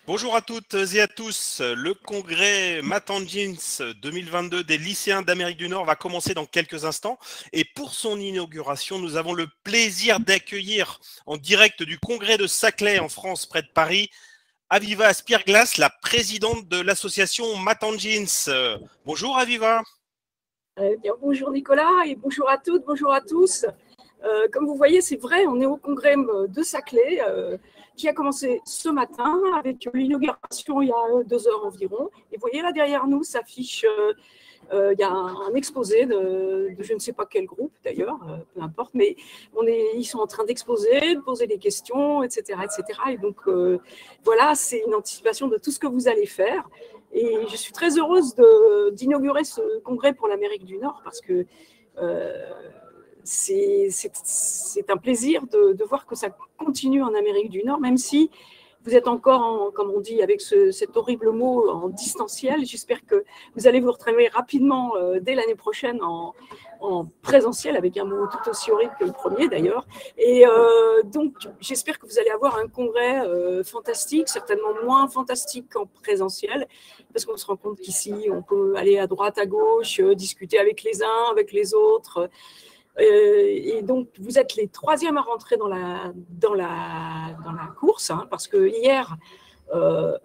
Bonjour à toutes et à tous. Le congrès Math Engines 2022 des lycéens d'Amérique du Nord va commencer dans quelques instants. Et pour son inauguration, nous avons le plaisir d'accueillir en direct du congrès de Saclay en France, près de Paris, Aviva Aspirglass, la présidente de l'association Math Engines. Bonjour Aviva. Bien, bonjour Nicolas et bonjour à toutes, bonjour à tous. Comme vous voyez, c'est vrai, on est au congrès de Saclay qui a commencé ce matin avec l'inauguration il y a 2 heures environ. Et vous voyez là derrière nous s'affiche, il y a un exposé de je ne sais pas quel groupe d'ailleurs, peu importe, mais ils sont en train d'exposer, de poser des questions, etc. etc. Et donc voilà, c'est une anticipation de tout ce que vous allez faire. Et je suis très heureuse d'inaugurer ce congrès pour l'Amérique du Nord parce que c'est un plaisir de voir que ça continue en Amérique du Nord, même si vous êtes encore, comme on dit avec cet horrible mot, en distanciel. J'espère que vous allez vous retrouver rapidement dès l'année prochaine en présentiel, avec un mot tout aussi horrible que le premier d'ailleurs. Et donc, j'espère que vous allez avoir un congrès fantastique, certainement moins fantastique qu'en présentiel, parce qu'on se rend compte qu'ici, on peut aller à droite, à gauche, discuter avec les uns, avec les autres. Et donc, vous êtes les 3e à rentrer dans la course, hein, parce que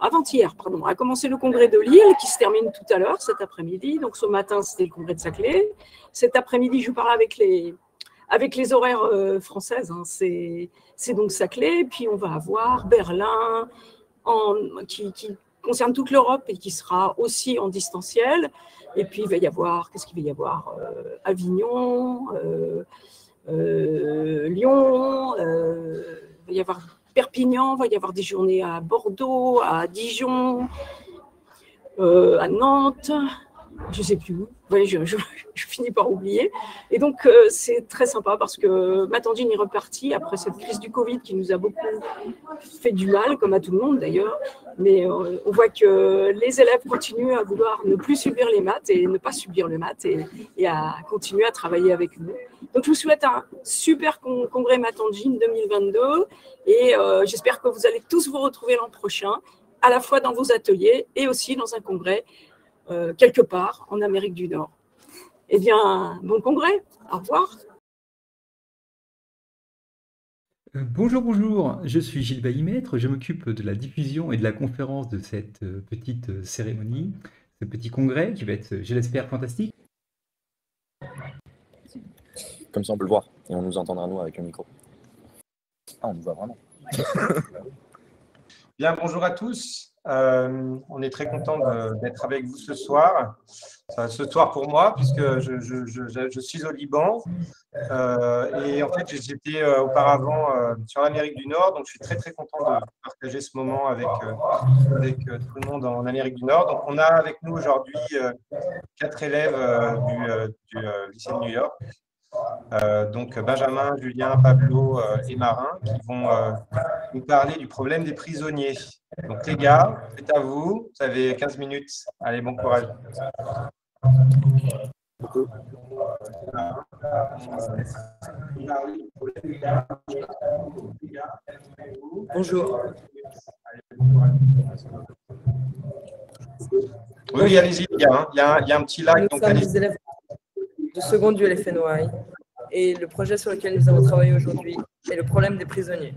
avant-hier, a commencé le congrès de Lille, qui se termine tout à l'heure, cet après-midi. Donc, ce matin, c'était le congrès de Saclay. Cet après-midi, je vous parle avec les horaires françaises. Hein. C'est donc Saclay, puis on va avoir Berlin, qui concerne toute l'Europe et qui sera aussi en distanciel. Et puis, il va y avoir, qu'est-ce qu'il va y avoir Avignon, Lyon, il va y avoir Perpignan, il va y avoir des journées à Bordeaux, à Dijon, à Nantes, je ne sais plus où. Ouais, je finis par oublier. Et donc, c'est très sympa parce que Math Engines est reparti après cette crise du Covid qui nous a beaucoup fait du mal, comme à tout le monde d'ailleurs. Mais on voit que les élèves continuent à vouloir ne plus subir les maths et ne pas subir le maths et à continuer à travailler avec nous. Donc, je vous souhaite un super congrès Math Engines 2022 et j'espère que vous allez tous vous retrouver l'an prochain, à la fois dans vos ateliers et aussi dans un congrès quelque part en Amérique du Nord. Eh bien, bon congrès, au revoir. Bonjour, bonjour, je suis Gilles Bailly-Maître, je m'occupe de la diffusion et de la conférence de cette petite cérémonie, ce petit congrès qui va être, je l'espère, fantastique. Comme ça on peut le voir et on nous entendra nous avec le micro. Ah, on nous voit vraiment. Bien, bonjour à tous. On est très content d'être avec vous ce soir. Ce soir pour moi, puisque je suis au Liban. Et en fait, j'étais auparavant sur l'Amérique du Nord, donc je suis très très content de partager ce moment avec tout le monde en Amérique du Nord. Donc on a avec nous aujourd'hui 4 élèves du lycée de New York. Donc Benjamin, Julien, Pablo et Marin qui vont nous parler du problème des prisonniers. Donc les gars, c'est à vous, vous avez 15 minutes. Allez, bon courage. Bonjour. Oui, allez-y les gars, hein. Il y a un petit lag. Nous sommes des élèves de seconde du LFNOI et le projet sur lequel nous avons travaillé aujourd'hui est le problème des prisonniers.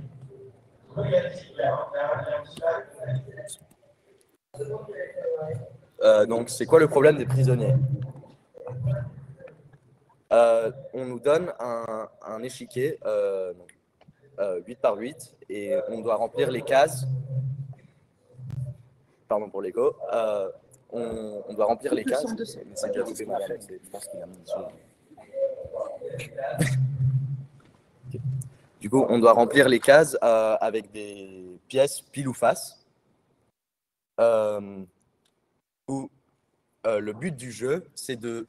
Donc, c'est quoi le problème des prisonniers? On nous donne un échiquier 8 par 8 et on doit remplir les cases. Pardon pour l'écho. On doit remplir les cases. C'est déjà fait, madame. Je pense qu'il a mis Du coup, on doit remplir les cases avec des pièces pile ou face. Le but du jeu, c'est de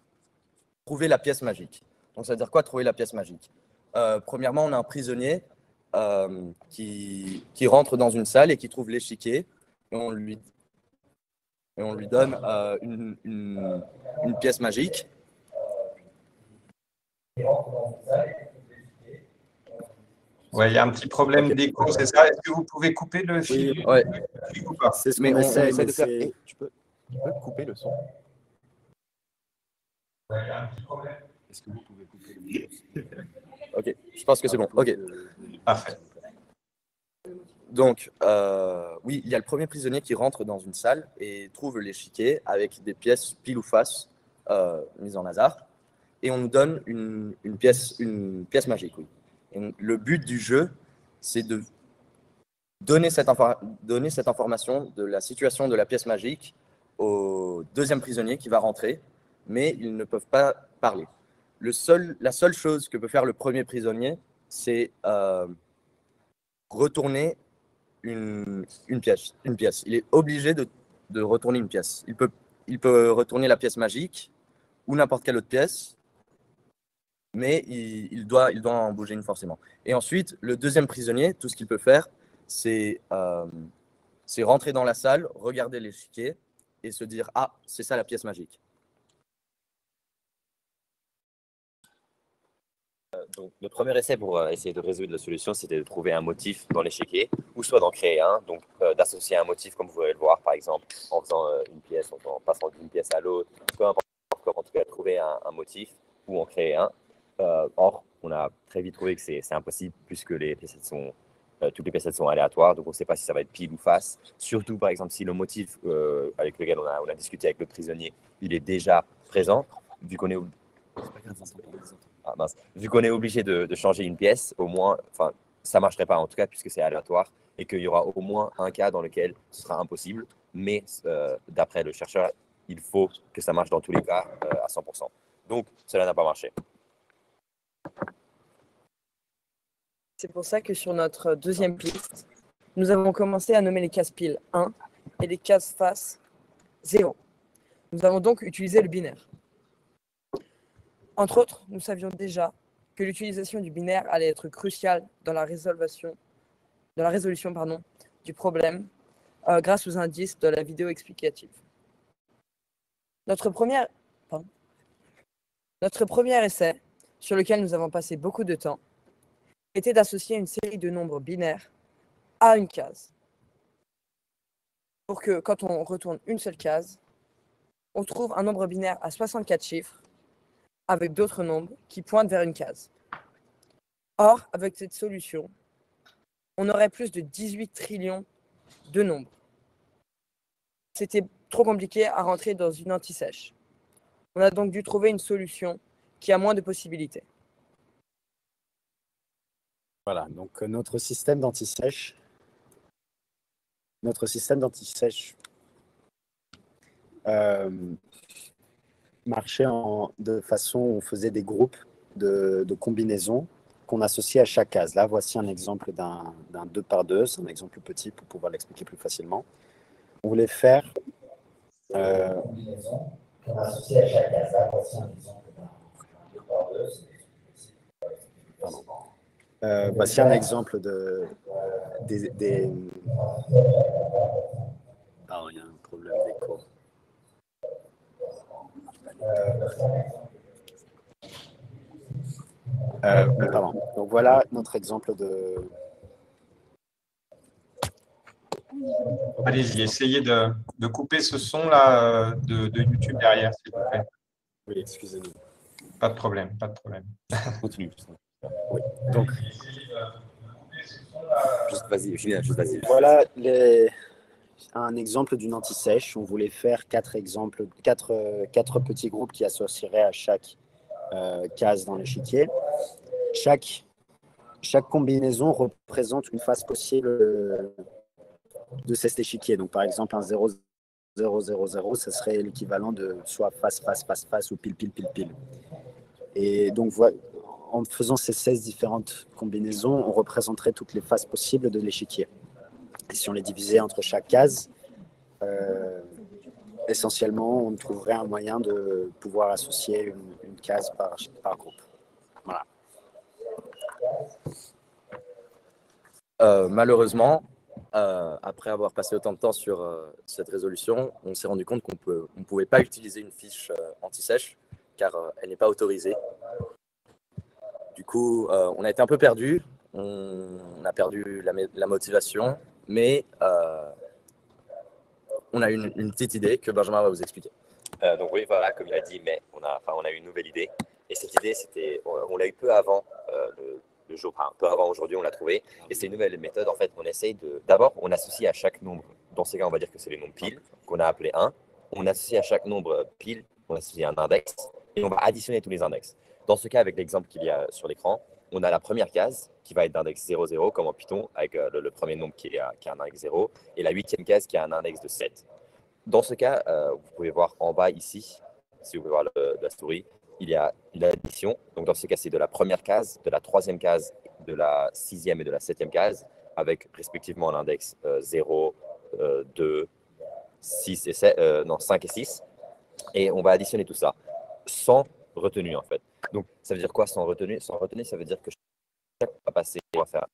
trouver la pièce magique. Donc, ça veut dire quoi, trouver la pièce magique? Premièrement, on a un prisonnier qui rentre dans une salle et qui trouve l'échiquier et on lui donne une pièce magique. Ouais, il y a un petit problème Ok. d'écho, c'est ça? Est-ce que vous pouvez couper le fil Oui, ouais. ou pas? C'est ce Mais qu'on on essaie, essaie mais de faire. c'est... Tu peux couper le son? Est-ce que vous pouvez couper le micro? Ok, je pense que c'est bon. Ok. Parfait. Donc, oui, il y a le premier prisonnier qui rentre dans une salle et trouve l'échiquier avec des pièces pile ou face mises en hasard. Et on nous donne une pièce magique. Oui. Et le but du jeu, c'est de donner cette information de la situation de la pièce magique au deuxième prisonnier qui va rentrer, mais ils ne peuvent pas parler. La seule chose que peut faire le premier prisonnier, c'est retourner une pièce. Il est obligé de retourner une pièce. Il peut retourner la pièce magique ou n'importe quelle autre pièce, mais il doit en bouger une forcément. Et ensuite, le deuxième prisonnier, tout ce qu'il peut faire, c'est rentrer dans la salle, regarder l'échiquier et se dire « Ah, c'est ça la pièce magique ». Donc, le premier essai pour essayer de résoudre la solution, c'était de trouver un motif dans l'échiquier, ou soit d'en créer un, donc d'associer un motif, comme vous pouvez le voir, par exemple, en faisant une pièce, en passant d'une pièce à l'autre, peu importe, en tout cas, trouver un motif ou en créer un. Or, on a très vite trouvé que c'est impossible, puisque toutes les pièces sont aléatoires, donc on ne sait pas si ça va être pile ou face. Surtout, par exemple, si le motif avec lequel on a discuté avec le prisonnier, il est déjà présent, vu qu'on est... Vu qu'on est obligé de changer une pièce, au moins, ça ne marcherait pas en tout cas, puisque c'est aléatoire, et qu'il y aura au moins un cas dans lequel ce sera impossible. Mais d'après le chercheur, il faut que ça marche dans tous les cas à 100%. Donc, cela n'a pas marché. C'est pour ça que sur notre deuxième piste, nous avons commencé à nommer les cases piles 1 et les cases face 0. Nous avons donc utilisé le binaire. Entre autres, nous savions déjà que l'utilisation du binaire allait être cruciale dans la résolution du problème grâce aux indices de la vidéo explicative. Notre premier essai, sur lequel nous avons passé beaucoup de temps, était d'associer une série de nombres binaires à une case. Pour que, quand on retourne une seule case, on trouve un nombre binaire à 64 chiffres avec d'autres nombres qui pointent vers une case. Or, avec cette solution, on aurait plus de 18 trillions de nombres. C'était trop compliqué à rentrer dans une anti-sèche. On a donc dû trouver une solution qui a moins de possibilités. Voilà, donc notre système d'anti-sèche marchait de façon où on faisait des groupes de combinaisons qu'on associait à chaque case. Là, voici un exemple d'un 2 par 2, c'est un exemple plus petit pour pouvoir l'expliquer plus facilement. On voulait faire... qu'on associait à chaque case. Là, voici un exemple d'un 2 par 2. Voici un exemple Ah, il y a un problème d'écho. Pardon. Donc voilà notre exemple de... Allez-y, essayez de couper ce son-là de YouTube derrière, s'il vous plaît. Oui, excusez-nous. Pas de problème, pas de problème. Continue. Oui, donc... Juste vas-y, Julien, juste vas-y. Voilà un exemple d'une anti-sèche. On voulait faire quatre petits groupes qui associeraient à chaque case dans l'échiquier. Chaque combinaison représente une face possible de cet échiquier. Donc, par exemple, un 0, 0, 0, 0, ce serait l'équivalent de soit face, face, face, face ou pile, pile, pile, pile. Et donc, en faisant ces 16 différentes combinaisons, on représenterait toutes les faces possibles de l'échiquier. Et si on les divisait entre chaque case, essentiellement, on trouverait un moyen de pouvoir associer une case par groupe. Voilà. Malheureusement, après avoir passé autant de temps sur cette résolution, on s'est rendu compte qu'on ne pouvait pas utiliser une fiche anti-sèche car elle n'est pas autorisée. Du coup, on a été un peu perdu. on a perdu la motivation, mais on a une petite idée que Benjamin va vous expliquer. Donc oui, voilà, comme il a dit, mais on a eu une nouvelle idée. Et cette idée, on l'a eu peu avant le jour, enfin, peu avant aujourd'hui, on l'a trouvé. Et c'est une nouvelle méthode. En fait, on essaye d'abord, on associe à chaque nombre, dans ces cas, on va dire que c'est les nombres piles, qu'on a appelé 1. On associe à chaque nombre pile, on associe un index, et on va additionner tous les index. Dans ce cas, avec l'exemple qu'il y a sur l'écran, on a la première case qui va être d'index 0, 0, comme en Python, avec le premier nombre qui a un index 0, et la 8e case qui a un index de 7. Dans ce cas, vous pouvez voir en bas ici, si vous pouvez voir la souris, il y a l'addition. Donc dans ce cas, c'est de la première case, de la 3e case, de la 6e et de la 7e case, avec respectivement l'index 0, 2, 6 et 7, 5 et 6. Et on va additionner tout ça sans retenue en fait. Donc ça veut dire quoi sans retenue? Sans retenue, ça veut dire que chaque fois va passer, on va faire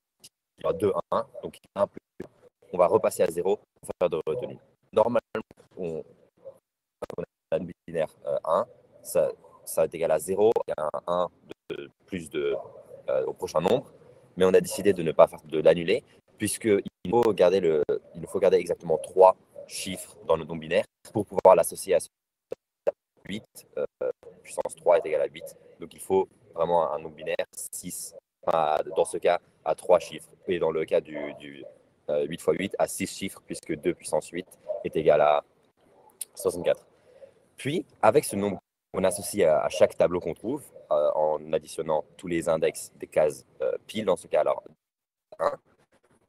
2, 1, donc 1 plus 2. On va repasser à 0 pour faire de retenue. Normalement, on a une binaire 1, ça est égal à 0 et un 1 de plus au prochain nombre, mais on a décidé de ne pas faire de l'annuler, puisqu'il faut garder exactement 3 chiffres dans le nombre binaire pour pouvoir l'associer à 8, puissance 3 est égal à 8, donc il faut vraiment un nombre binaire 6, dans ce cas à 3 chiffres, et dans le cas du 8 x 8 à 6 chiffres, puisque 2 puissance 8 est égal à 64. Puis, avec ce nombre qu'on associe à chaque tableau qu'on trouve, en additionnant tous les index des cases pile, dans ce cas, alors 1,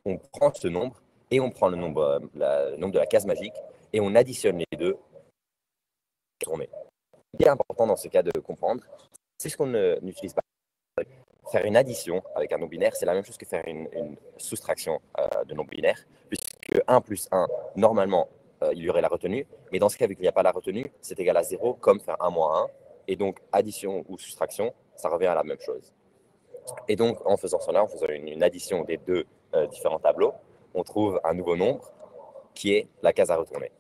on prend ce nombre et on prend le nombre de la case magique et on additionne les deux. Ce qui est important dans ce cas de comprendre, c'est ce qu'on n'utilise pas. Faire une addition avec un nombre binaire, c'est la même chose que faire une soustraction de nombre binaire, puisque 1 plus 1, normalement, il y aurait la retenue, mais dans ce cas, vu qu'il n'y a pas la retenue, c'est égal à 0, comme faire 1 moins 1, et donc addition ou soustraction, ça revient à la même chose. Et donc, en faisant cela, en faisant une addition des deux différents tableaux, on trouve un nouveau nombre qui est la case à retourner.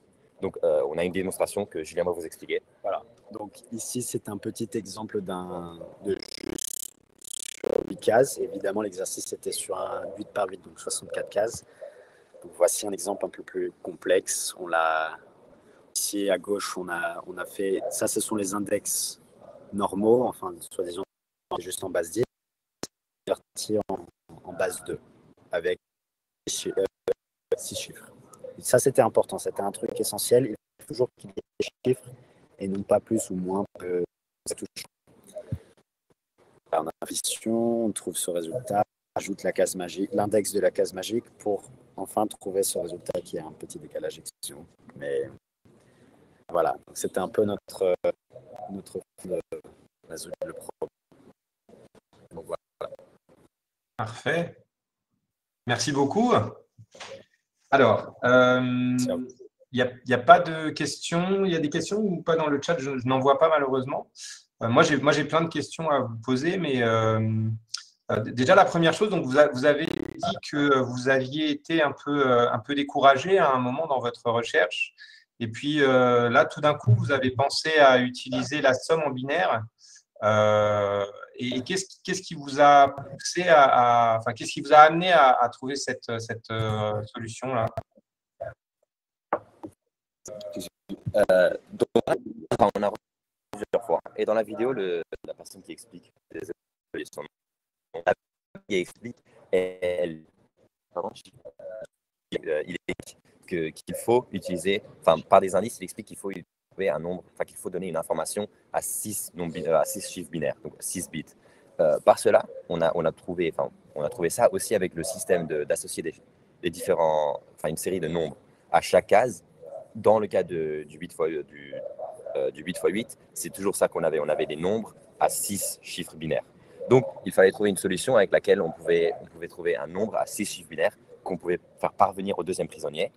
Donc, on a une démonstration que Julien va vous expliquer. Voilà. Donc ici, c'est un petit exemple de jeu sur 8 cases. Évidemment, l'exercice était sur un 8 par 8, donc 64 cases. Donc voici un exemple un peu plus complexe. On l'a ici à gauche, on a fait ça. Ce sont les index normaux, enfin soi-disant juste en base 10, parti en base 2 avec 6 chiffres. Et ça, c'était important. C'était un truc essentiel. Il faut toujours qu'il y ait des chiffres et non pas plus ou moins que ça touche. En addition, on trouve ce résultat, on ajoute la case magique, l'index de la case magique pour enfin trouver ce résultat qui a un petit décalage d'exécution. Mais voilà, c'était un peu notre résoudre le problème. Donc, voilà. Parfait. Merci beaucoup. Alors, il n'y a pas de questions. Il y a des questions ou pas dans le chat? Je n'en vois pas malheureusement. Moi, j'ai plein de questions à vous poser, mais déjà la première chose, donc vous avez dit que vous aviez été un peu découragé à un moment dans votre recherche, et puis là, tout d'un coup, vous avez pensé à utiliser la somme en binaire. Et qu'est-ce qui vous a poussé enfin, qu'est-ce qui vous a amené à trouver cette solution-là? Donc, on a plusieurs fois. Et dans la vidéo, la personne qui explique il explique, il explique qu'il faut utiliser, enfin par des indices, il explique qu'il faut trouver un nombre, enfin qu'il faut donner une information à 6 chiffres binaires, donc 6 bits. Par cela, on a trouvé ça aussi avec le système d'associer des différents, enfin une série de nombres à chaque case. Dans le cas du 8 x 8, c'est toujours ça qu'on avait. On avait des nombres à 6 chiffres binaires. Donc, il fallait trouver une solution avec laquelle on pouvait trouver un nombre à 6 chiffres binaires qu'on pouvait faire parvenir au deuxième prisonnier.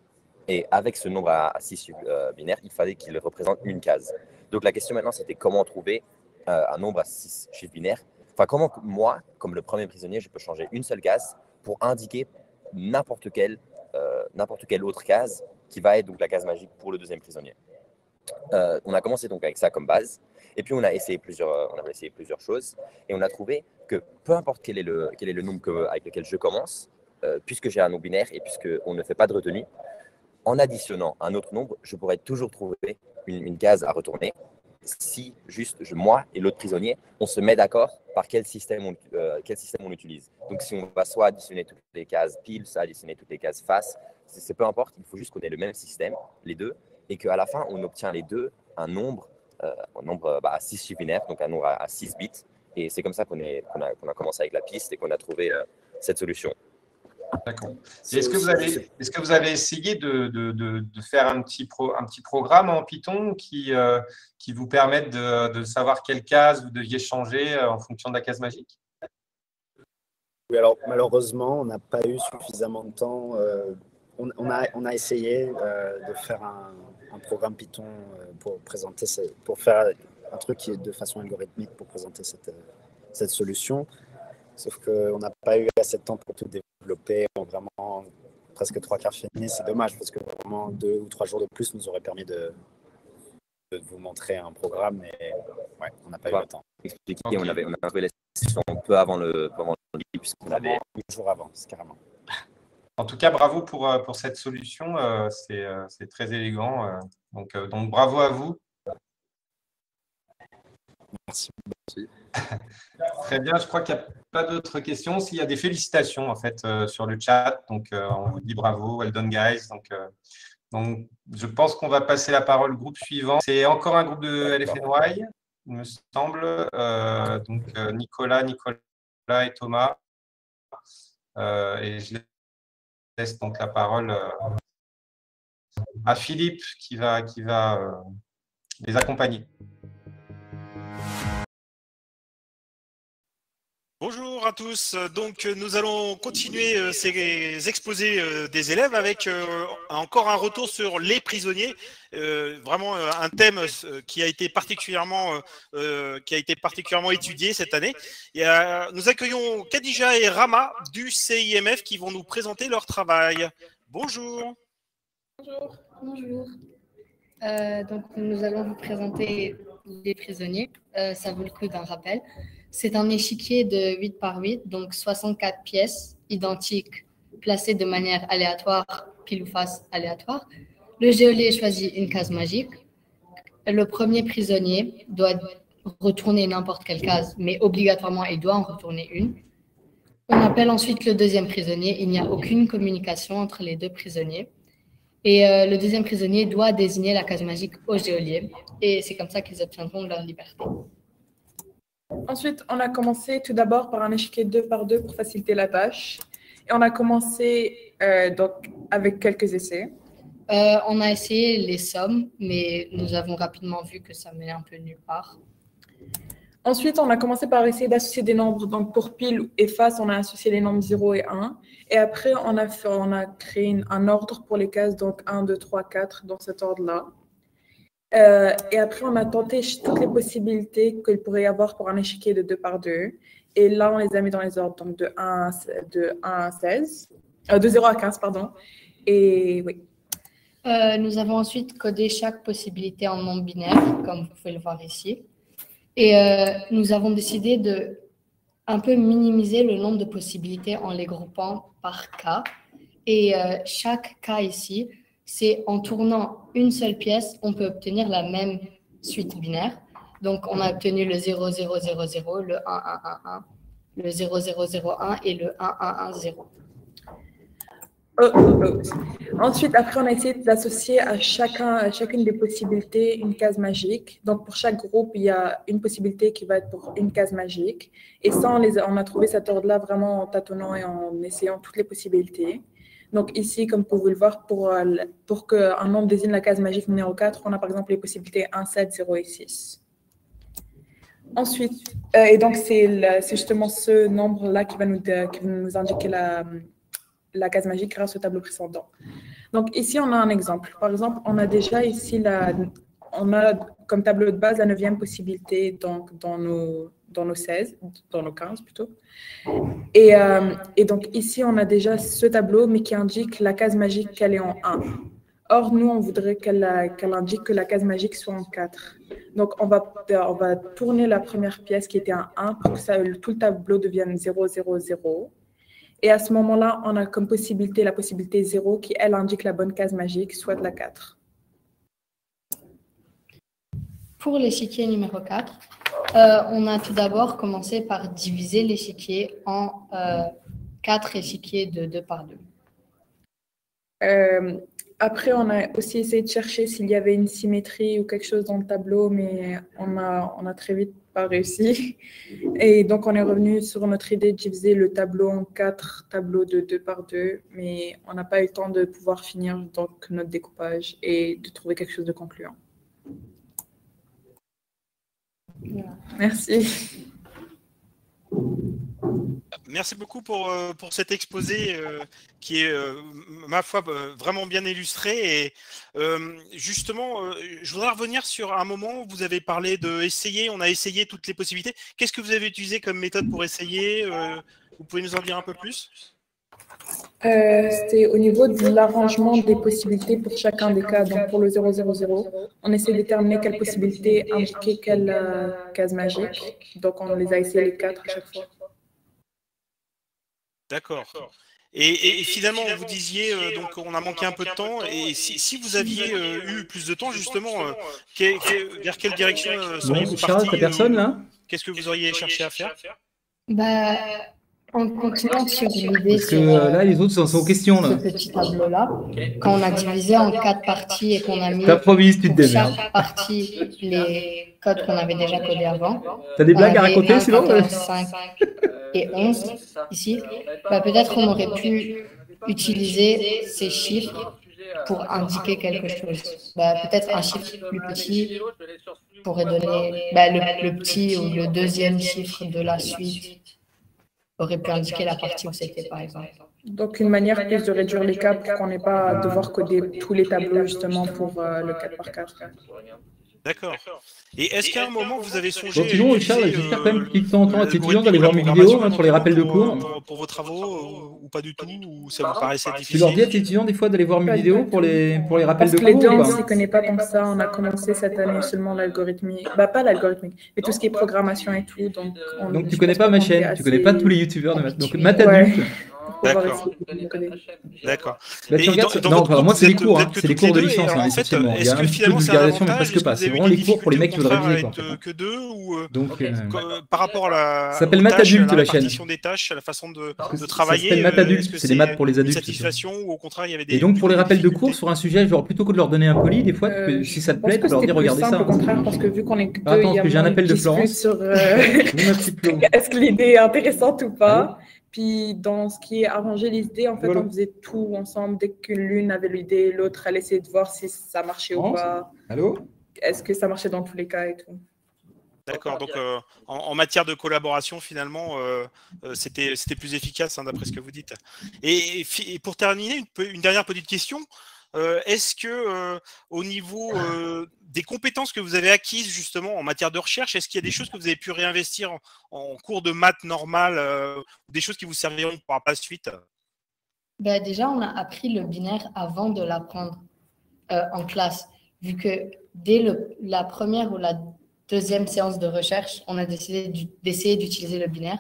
Et avec ce nombre à 6 chiffres binaires, il fallait qu'il représente une case. Donc, la question maintenant, c'était comment trouver un nombre à 6 chiffres binaires. Enfin, comment moi, comme le premier prisonnier, je peux changer une seule case pour indiquer n'importe quelle autre case qui va être donc la case magique pour le deuxième prisonnier. On a commencé donc avec ça comme base. Et puis on a essayé plusieurs choses. Et on a trouvé que peu importe quel est le nombre avec lequel je commence, puisque j'ai un nombre binaire et puisqu'on ne fait pas de retenue, en additionnant un autre nombre, je pourrais toujours trouver une case à retourner si juste moi et l'autre prisonnier, on se met d'accord par quel système on utilise. Donc si on va soit additionner toutes les cases pile, soit additionner toutes les cases face, c'est peu importe, il faut juste qu'on ait le même système, les deux, et qu'à la fin, on obtient les deux un nombre à 6 chiffres binaires, donc un nombre à 6 bits. Et c'est comme ça qu'on a commencé avec la piste et qu'on a trouvé cette solution. D'accord. Est-ce que vous avez essayé de faire un petit programme en Python qui vous permette de savoir quelle case vous deviez changer en fonction de la case magique? Oui, alors malheureusement, on n'a pas eu suffisamment de temps. On a essayé de faire un programme Python pour faire un truc qui est de façon algorithmique pour présenter cette solution. Sauf qu'on n'a pas eu assez de temps pour tout développer en vraiment presque 3/4 fini. C'est dommage parce que vraiment 2 ou 3 jours de plus nous aurait permis de vous montrer un programme, mais ouais, on n'a pas eu le temps. Expliquer, okay. On avait trouvé la session un peu avant le livre, puisqu'on avait 1 jour avant, c'est carrément. En tout cas, bravo pour cette solution. C'est très élégant. Donc, bravo à vous. Merci. Très bien, je crois qu'il n'y a pas d'autres questions. S'il y a des félicitations en fait sur le chat, donc on vous dit bravo, well done guys. Donc je pense qu'on va passer la parole au groupe suivant. C'est encore un groupe de LFNY, il me semble. Donc Nicolas et Thomas. Et je laisse donc la parole à Philippe qui va les accompagner. Bonjour à tous. Donc, nous allons continuer ces exposés des élèves avec encore un retour sur les prisonniers. Vraiment un thème qui a été particulièrement étudié cette année. Nous accueillons Khadija et Rama du CIMF qui vont nous présenter leur travail. Bonjour. Bonjour. Bonjour. Donc, nous allons vous présenter les prisonniers. Ça vaut le coup d'un rappel. C'est un échiquier de 8 par 8, donc 64 pièces identiques placées de manière aléatoire, pile ou face aléatoire. Le geôlier choisit une case magique. Le premier prisonnier doit retourner n'importe quelle case, mais obligatoirement, il doit en retourner une. On appelle ensuite le deuxième prisonnier. Il n'y a aucune communication entre les deux prisonniers. Et le deuxième prisonnier doit désigner la case magique au geôlier. Et c'est comme ça qu'ils obtiendront leur liberté. Ensuite, on a commencé tout d'abord par un échiquier 2 par 2 pour faciliter la tâche. Et on a commencé donc, avec quelques essais. On a essayé les sommes, mais nous avons rapidement vu que ça menait un peu nulle part. Ensuite, on a commencé par essayer d'associer des nombres. Donc, pour pile et face, on a associé les nombres 0 et 1. Et après, on a créé un ordre pour les cases, donc 1, 2, 3, 4, dans cet ordre-là. Et après, on a tenté toutes les possibilités qu'il pourrait y avoir pour un échiquier de 2 par 2. Et là, on les a mis dans les ordres, donc de 0 à 15, pardon. Et oui. Nous avons ensuite codé chaque possibilité en nombre binaire, comme vous pouvez le voir ici. Et nous avons décidé de un peu minimiser le nombre de possibilités en les groupant par cas. Et chaque cas ici, c'est en tournant une seule pièce, on peut obtenir la même suite binaire. Donc, on a obtenu le 0, 0, 0, 0, le 1, 1, 1, 1, le 0, 0, 0, 1 et le 1, 1, 1, 0. Ensuite, après, on a essayé d'associer à chacune des possibilités une case magique. Donc, pour chaque groupe, il y a une possibilité qui va être pour une case magique. Et ça, on a trouvé cet ordre-là vraiment en tâtonnant et en essayant toutes les possibilités. Donc ici, comme vous pouvez le voir, pour qu'un nombre désigne la case magique numéro 4, on a par exemple les possibilités 1, 7, 0 et 6. Ensuite, et donc c'est justement ce nombre-là qui va nous indiquer la case magique grâce au tableau précédent. Donc ici, on a un exemple. Par exemple, on a déjà ici, on a comme tableau de base la 9e possibilité donc, dans nos 15 plutôt. Et donc ici, on a déjà ce tableau, mais qui indique la case magique qu'elle est en 1. Or, nous, on voudrait qu'elle indique que la case magique soit en 4. Donc, on va tourner la première pièce qui était un 1 pour que tout le tableau devienne 0, 0, 0. Et à ce moment-là, on a comme possibilité la possibilité 0 qui, elle, indique la bonne case magique, soit la 4. Pour l'échiquier numéro 4, on a tout d'abord commencé par diviser l'échiquier en 4 échiquiers de 2 par 2. Après, on a aussi essayé de chercher s'il y avait une symétrie ou quelque chose dans le tableau, mais on a très vite pas réussi. Et donc, on est revenu sur notre idée de diviser le tableau en 4 tableaux de 2 par 2, mais on n'a pas eu le temps de pouvoir finir donc, notre découpage et de trouver quelque chose de concluant. Voilà. Merci. Merci beaucoup pour cet exposé qui est, ma foi, vraiment bien illustré. Et justement, je voudrais revenir sur un moment où vous avez parlé d'essayer. On a essayé toutes les possibilités. Qu'est-ce que vous avez utilisé comme méthode pour essayer? Vous pouvez nous en dire un peu plus? C'était au niveau de l'arrangement des possibilités pour chacun des cas. Donc, pour le 0, 0, 0, on essaie de déterminer quelle possibilité indiquait quelle case magique. Donc, on les a essayés les 4 à chaque fois. D'accord. Et finalement, vous disiez, donc on a manqué un peu de temps, et si vous aviez eu plus de temps, justement, vers quelle direction seriez-vous Charles, parti? t'as personne là? Qu'est-ce que vous auriez cherché à faire? Bah, en continuant sur l'idée Parce que là, les autres sont aux questions. ce Là. petit tableau-là, quand on a divisé en 4 parties et qu'on a mis T'improvises, tu te pour démerdes. chaque partie les codes qu'on avait déjà codés avant. T'as des On blagues à avait raconter 1, sinon 14, 5 et 11 ici. Bah, peut-être on aurait pu utiliser ces chiffres pour indiquer quelque chose. Bah, peut-être un chiffre plus petit pourrait donner le petit ou le deuxième chiffre de la suite aurait pu indiquer la partie où c'était, par exemple. Donc, une manière plus de réduire les cas pour qu'on n'ait pas à devoir coder tous les tableaux justement pour le 4 par 4. D'accord. Et est-ce qu'à un moment, vous avez songé Bon, sinon, Charles, j'espère quand même qu'il temps en temps à tes étudiants d'aller voir mes vidéos pour les rappels de cours. Pour vos travaux, ou pas du tout, ou ça vous paraissait Tu difficile? leur dis à tes étudiants des fois d'aller voir mes vidéos pour les rappels Parce de que les cours deux, ou on ne pas? s'y connaît pas tant que ça. On a commencé cette année seulement l'algorithmique. Bah, pas l'algorithmique, mais tout ce qui est programmation et tout. Donc tu connais pas ma chaîne, tu connais pas tous les youtubeurs de maths. Donc, maths Ouais. adulte. D'accord. D'accord. Bah, tu Et regardes, dans non, votre groupe, moi c'est vous des êtes- cours, vous hein, êtes que c'est des toutes les cours de deux, et licence alors, hein, en fait, essentiellement. Il y est-ce a que un petit peu finalement de c'est un vulgarisation, mais avantage? presque Est-ce que pas. vous C'est avez vraiment eu les des cours pour les mecs qui difficultés, voudraient au réviser. contraire, Quoi. à être que deux, ou Donc, par rapport ça aux s'appelle maths tâches, adulte la la chaîne. répartition des tâches, la façon de Ça s'appelle travailler, maths est-ce adulte, que c'est des maths pour les une adultes. Ça. satisfaction, ou au contraire il y avait Et des, donc du pour coup, les des rappels de cours difficultés? sur un sujet, genre plutôt que de leur donner un poly, des fois, si ça te Je pense plaît, tu que peux leur c'était dire plus regardez simple ça. au contraire parce que vu qu'on est que deux, Attends, il y a parce que j'ai un moins appel de dispute Florence. sur Oui, ma petite Flo. est-ce que l'idée est intéressante ou Allô? pas. Puis dans ce qui est arranger les idées, en fait, Allô? on faisait tout ensemble. Dès que l'une avait l'idée, l'autre allait essayer de voir si ça marchait ou France? pas. Allô? Est-ce que ça marchait dans tous les cas et tout. D'accord, donc en matière de collaboration, finalement, c'était plus efficace, hein, d'après ce que vous dites. Et pour terminer, une dernière petite question. Est-ce que au niveau des compétences que vous avez acquises justement en matière de recherche, est-ce qu'il y a des choses que vous avez pu réinvestir en cours de maths normales, des choses qui vous serviront pour la suite? Ben, déjà, on a appris le binaire avant de l'apprendre en classe, vu que dès la première ou la deuxième séance de recherche, on a décidé d'essayer d'utiliser le binaire.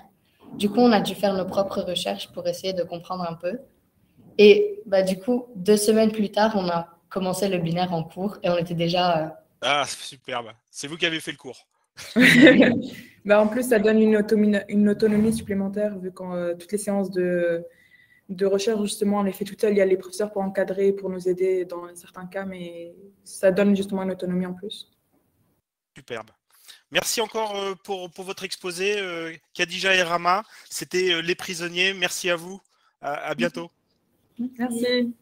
Du coup, on a dû faire nos propres recherches pour essayer de comprendre un peu. Et bah, du coup, 2 semaines plus tard, on a commencé le binaire en cours et on était déjà… Ah, superbe. C'est vous qui avez fait le cours. En plus, ça donne une autonomie supplémentaire vu que toutes les séances de recherche, justement, on les fait tout seul. Il y a les professeurs pour encadrer, pour nous aider dans certains cas, mais ça donne justement une autonomie en plus. Superbe. Merci encore pour votre exposé, Khadija et Rama. C'était Les Prisonniers. Merci à vous. À bientôt. Merci.